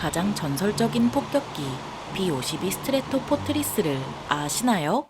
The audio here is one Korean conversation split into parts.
가장 전설적인 폭격기 B-52 스트래토포트리스를 아시나요?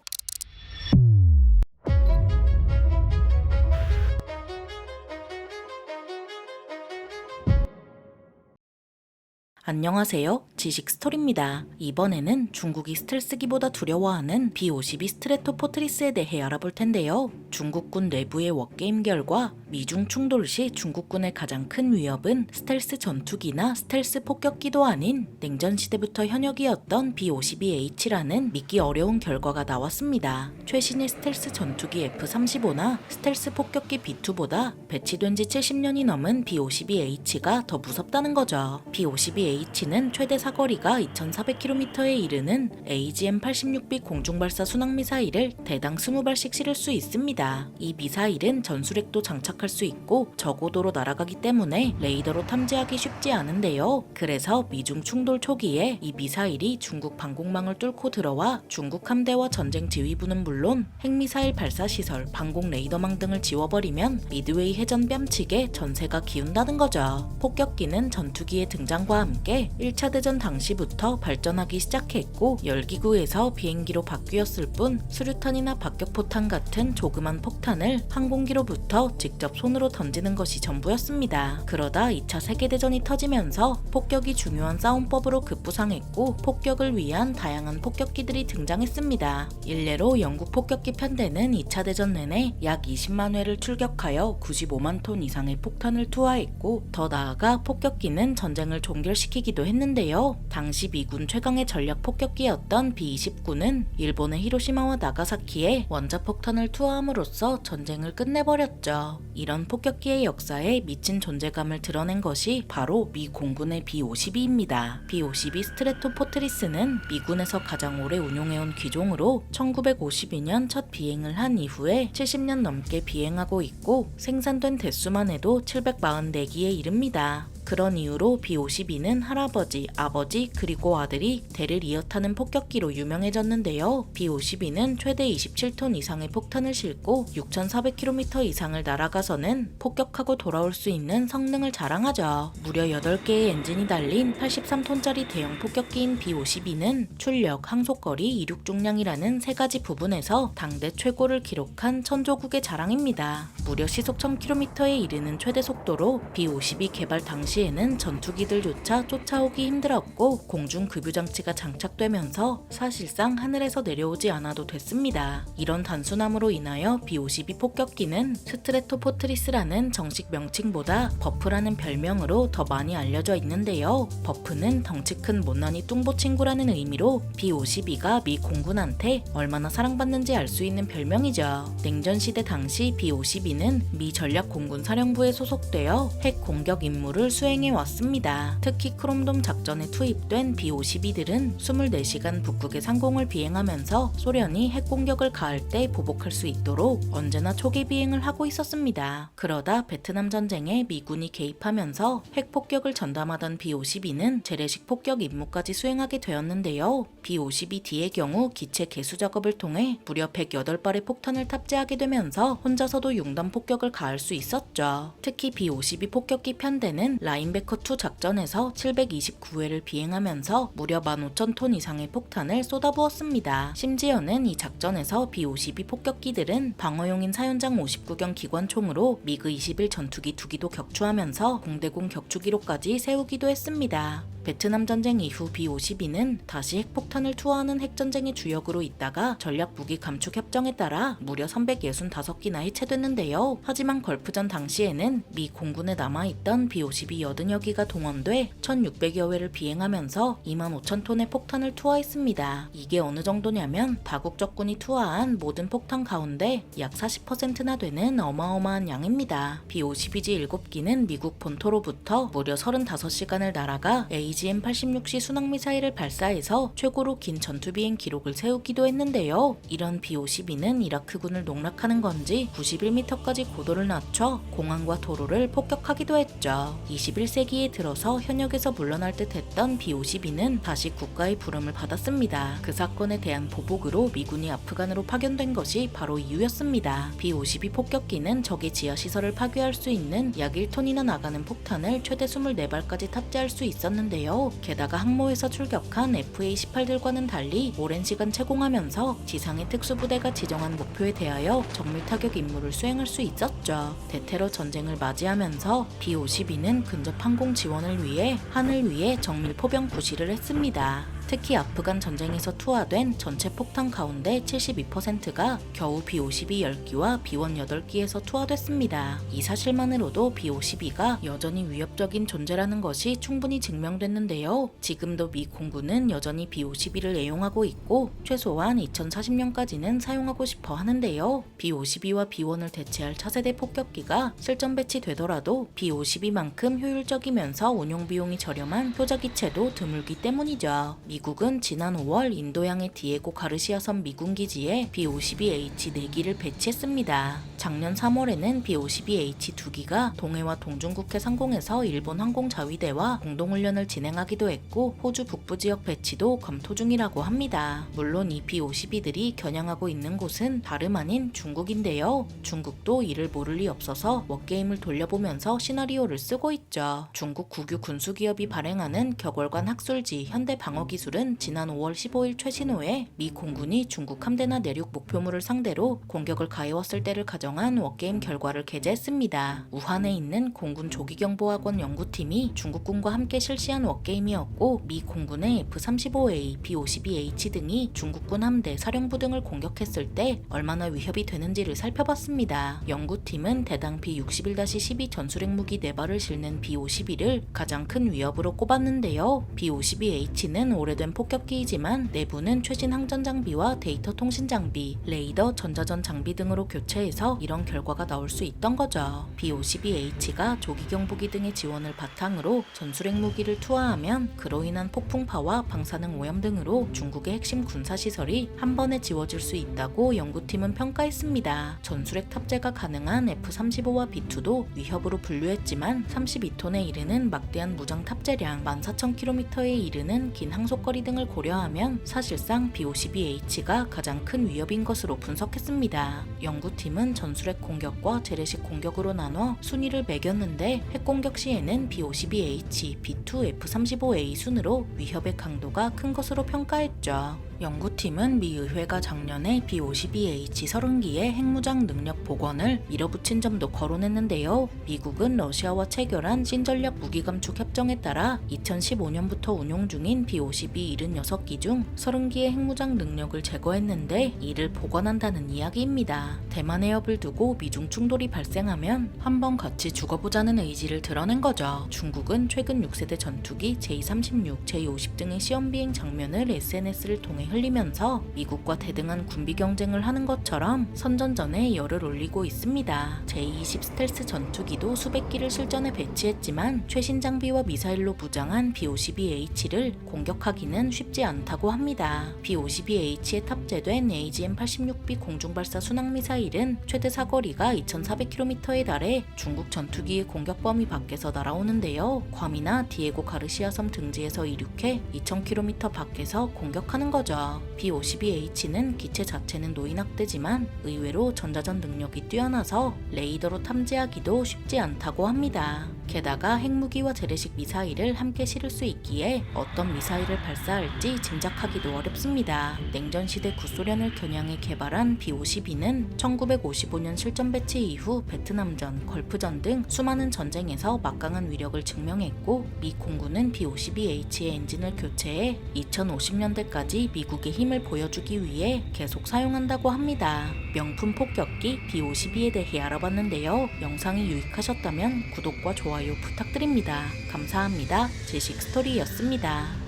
안녕하세요. 지식스토리입니다. 이번에는 중국이 스텔스기보다 두려워하는 B-52 스트래토포트리스에 대해 알아볼 텐데요. 중국군 내부의 워게임 결과 미중 충돌 시 중국군의 가장 큰 위협은 스텔스 전투기나 스텔스 폭격기도 아닌 냉전 시대부터 현역이었던 B-52H라는 믿기 어려운 결과가 나왔습니다. 최신의 스텔스 전투기 F-35나 스텔스 폭격기 B-2보다 배치된 지 70년이 넘은 B-52H가 더 무섭다는 거죠. B-52H는 최대 사거리가 2,400km에 이르는 AGM-86B 공중발사 순항미사일을 대당 20발씩 실을 수 있습니다. 이 미사일은 전술핵도 장착할 수 있고 저고도로 날아가기 때문에 레이더로 탐지하기 쉽지 않은데요. 그래서 미중 충돌 초기에 이 미사일이 중국 방공망을 뚫고 들어와 중국 함대와 전쟁 지휘부는 물론 핵미사일 발사시설, 방공 레이더망 등을 지워버리면 미드웨이 해전 뺨치게 전세가 기운다는 거죠. 폭격기는 전투기의 등장과 함께 1차 대전 당시부터 발전하기 시작했고 열기구에서 비행기로 바뀌었을 뿐 수류탄이나 박격포탄 같은 조그만 폭탄을 항공기로부터 직접 손으로 던지는 것이 전부였습니다. 그러다 2차 세계대전이 터지면서 폭격이 중요한 싸움법으로 급부상했고 폭격을 위한 다양한 폭격기들이 등장했습니다. 일례로 영국 폭격기 편대는 2차 대전 내내 약 20만 회를 출격하여 95만 톤 이상의 폭탄을 투하했고 더 나아가 폭격기는 전쟁을 종결시키기도 했는데요. 당시 미군 최강의 전략 폭격기였던 B-29는 일본의 히로시마와 나가사키에 원자폭탄을 투하함으로써 전쟁을 끝내버렸죠. 이런 폭격기의 역사에 미친 존재감을 드러낸 것이 바로 미 공군의 B-52입니다. B-52 스트래토포트리스는 미군에서 가장 오래 운용해온 기종으로 1952년 첫 비행을 한 이후에 70년 넘게 비행하고 있고 생산된 대수만 해도 744기에 이릅니다. 그런 이유로 B-52는 할아버지, 아버지, 그리고 아들이 대를 이어 타는 폭격기로 유명해졌는데요. B-52는 최대 27톤 이상의 폭탄을 싣고 6,400km 이상을 날아가서는 폭격하고 돌아올 수 있는 성능을 자랑하죠. 무려 8개의 엔진이 달린 83톤짜리 대형 폭격기인 B-52는 출력, 항속거리, 이륙 중량이라는 세 가지 부분에서 당대 최고를 기록한 천조국의 자랑입니다. 무려 시속 1000km에 이르는 최대 속도로 B-52 개발 당시에는 전투기들조차 쫓아오기 힘들었고 공중 급유 장치가 장착되면서 사실상 하늘에서 내려오지 않아도 됐습니다. 이런 단순함으로 인하여 B-52 폭격기는 스트래토포트리스라는 정식 명칭보다 버프라는 별명으로 더 많이 알려져 있는데요. 버프는 덩치 큰 못난이 뚱보 친구라는 의미로 B-52가 미 공군한테 얼마나 사랑받는지 알 수 있는 별명이죠. 냉전시대 당시 B-52는 미 전략공군 사령부에 소속되어 핵 공격 임무를 수행해 왔습니다. 특히 크롬돔 작전에 투입된 B-52들은 24시간 북극의 상공을 비행하면서 소련이 핵 공격을 가할 때 보복할 수 있도록 언제나 초계 비행을 하고 있었습니다. 그러다 베트남 전쟁에 미군이 개입하면서 핵 폭격을 전담하던 B-52는 재래식 폭격 임무까지 수행하게 되었는데요. B-52D의 경우 기체 개수 작업을 통해 무려 108발의 폭탄을 탑재하게 되면서 혼자서도 융단 폭격을 가할 수 있었죠. 특히 B-52 폭격기 편대는 라인베커2 작전에서 729회를 비행하면서 무려 15,000톤 이상의 폭탄을 쏟아부었습니다. 심지어는 이 작전에서 B-52 폭격기들은 방어용인 사연장 59경 기관총으로 미그 21 전투기 2기도 격추하면서 공대공 격추 기록까지 세우기도 했습니다. 베트남 전쟁 이후 B-52는 다시 핵폭탄을 투하하는 핵전쟁의 주역으로 있다가 전략무기 감축 협정에 따라 무려 365기나 해체됐는데요. 하지만 걸프전 당시에는 미 공군에 남아있던 B-52 80여기가 동원돼 1,600여 회를 비행하면서 25,000톤의 폭탄을 투하했습니다. 이게 어느 정도냐면 다국 적군이 투하한 모든 폭탄 가운데 약 40%나 되는 어마어마한 양입니다. B-52G 7기는 미국 본토로부터 무려 35시간을 날아가 AGM-86C 순항미사일을 발사해서 최고로 긴 전투비행 기록을 세우기도 했는데요. 이런 B-52는 이라크군을 농락하는 건지 91m까지 고도를 낮춰 공항과 도로를 폭격하기도 했죠. 21세기에 들어서 현역에서 물러날 듯 했던 B-52는 다시 국가의 부름을 받았습니다. 그 사건에 대한 보복으로 미군이 아프간으로 파견된 것이 바로 이유였습니다. B-52 폭격기는 적의 지하시설을 파괴할 수 있는 약 1톤이나 나가는 폭탄을 최대 24발까지 탑재할 수 있었는데요. 있는데요. 게다가 항모에서 출격한 FA-18들과는 달리 오랜 시간 채공하면서 지상의 특수부대가 지정한 목표에 대하여 정밀 타격 임무를 수행할 수 있었죠. 대테러 전쟁을 맞이하면서 B-52는 근접 항공 지원을 위해 하늘 위에 정밀 포병 부시를 했습니다. 특히 아프간 전쟁에서 투하된 전체 폭탄 가운데 72%가 겨우 B-52 10기와 B-1 8기에서 투하됐습니다. 이 사실만으로도 B-52가 여전히 위협적인 존재라는 것이 충분히 증명됐는데요. 지금도 미 공군은 여전히 B-52를 애용하고 있고 최소한 2040년까지는 사용하고 싶어 하는데요. B-52와 B-1을 대체할 차세대 폭격기가 실전 배치되더라도 B-52만큼 효율적이면서 운용 비용이 저렴한 효자기체도 드물기 때문이죠. 미국은 지난 5월 인도양의 디에고 가르시아 섬 미군 기지에 B-52H 4기를 배치했습니다. 작년 3월에는 B-52H 2기가 동해와 동중국해 상공에서 일본 항공자위대와 공동훈련을 진행하기도 했고 호주 북부 지역 배치도 검토 중이라고 합니다. 물론 이 B-52들이 겨냥하고 있는 곳은 다름 아닌 중국인데요. 중국도 이를 모를 리 없어서 워게임을 돌려보면서 시나리오를 쓰고 있죠. 중국 국유 군수기업이 발행하는 격월간 학술지 현대방어기술은 지난 5월 15일 최신호에 미 공군이 중국 함대나 내륙 목표물을 상대로 공격을 가해왔을 때를 가정한 워게임 결과를 게재했습니다. 우한에 있는 공군 조기경보학원 연구팀이 중국군과 함께 실시한 워게임이었고 미 공군의 F-35A, B-52H 등이 중국군 함대, 사령부 등을 공격했을 때 얼마나 위협이 되는지를 살펴봤습니다. 연구팀은 대당 B-61-12 전술핵무기 4발을 실는 B-52를 가장 큰 위협으로 꼽았는데요. B-52H는 오래된 폭격기이지만 내부는 최신 항전 장비와 데이터 통신 장비, 레이더, 전자전 장비 등으로 교체해서 이런 결과가 나올 수 있던 거죠. B-52H가 조기경보기 등의 지원을 바탕으로 전술핵 무기를 투하하면 그로 인한 폭풍파와 방사능 오염 등으로 중국의 핵심 군사시설이 한 번에 지워질 수 있다고 연구팀은 평가했습니다. 전술핵 탑재가 가능한 F-35와 B-2도 위협으로 분류했지만 32톤에 이르는 막대한 무장 탑재량, 14,000km에 이르는 긴 항속거리 등을 고려하면 사실상 B-52H가 가장 큰 위협인 것으로 분석했습니다. 연구팀은 전술핵 공격과 재래식 공격으로 나눠 순위를 매겼는데 핵공격 시에는 B-52H, B-2, F-35A 순으로 위협의 강도가 큰 것으로 평가했죠. 연구팀은 미 의회가 작년에 B-52H 30기의 핵무장 능력 복원을 밀어붙인 점도 거론했는데요. 미국은 러시아와 체결한 신전략 무기감축 협정에 따라 2015년부터 운용 중인 B-52 76기 중 30기의 핵무장 능력을 제거했는데 이를 복원한다는 이야기입니다. 대만 해협을 두고 미중 충돌이 발생하면 한번 같이 죽어보자는 의지를 드러낸 거죠. 중국은 최근 6세대 전투기 J-36, J-50 등의 시험 비행 장면을 SNS를 통해 흘리면서 미국과 대등한 군비 경쟁을 하는 것처럼 선전전에 열을 올리고 있습니다. J-20 스텔스 전투기도 수백 기를 실전에 배치했지만 최신 장비와 미사일로 무장한 B-52H를 공격하기는 쉽지 않다고 합니다. B-52H에 탑재된 AGM-86B 공중발사 순항미사일은 최대 사거리가 2,400km에 달해 중국 전투기의 공격 범위 밖에서 날아오는데요. 괌이나 디에고 가르시아 섬 등지에서 이륙해 2,000km 밖에서 공격하는 거죠. B-52H는 기체 자체는 노인학대지만 의외로 전자전 능력이 뛰어나서 레이더로 탐지하기도 쉽지 않다고 합니다. 게다가 핵무기와 재래식 미사일을 함께 실을 수 있기에 어떤 미사일을 발사할지 짐작하기도 어렵습니다. 냉전시대 구소련을 겨냥해 개발한 B-52는 1955년 실전 배치 이후 베트남전, 걸프전 등 수많은 전쟁에서 막강한 위력을 증명했고 미 공군은 B-52H의 엔진을 교체해 2050년대까지 미국의 힘을 보여주기 위해 계속 사용한다고 합니다. 명품 폭격기 B-52에 대해 알아봤는데요. 영상이 유익하셨다면 구독과 좋아요 부탁드립니다. 감사합니다. 제식스토리였습니다.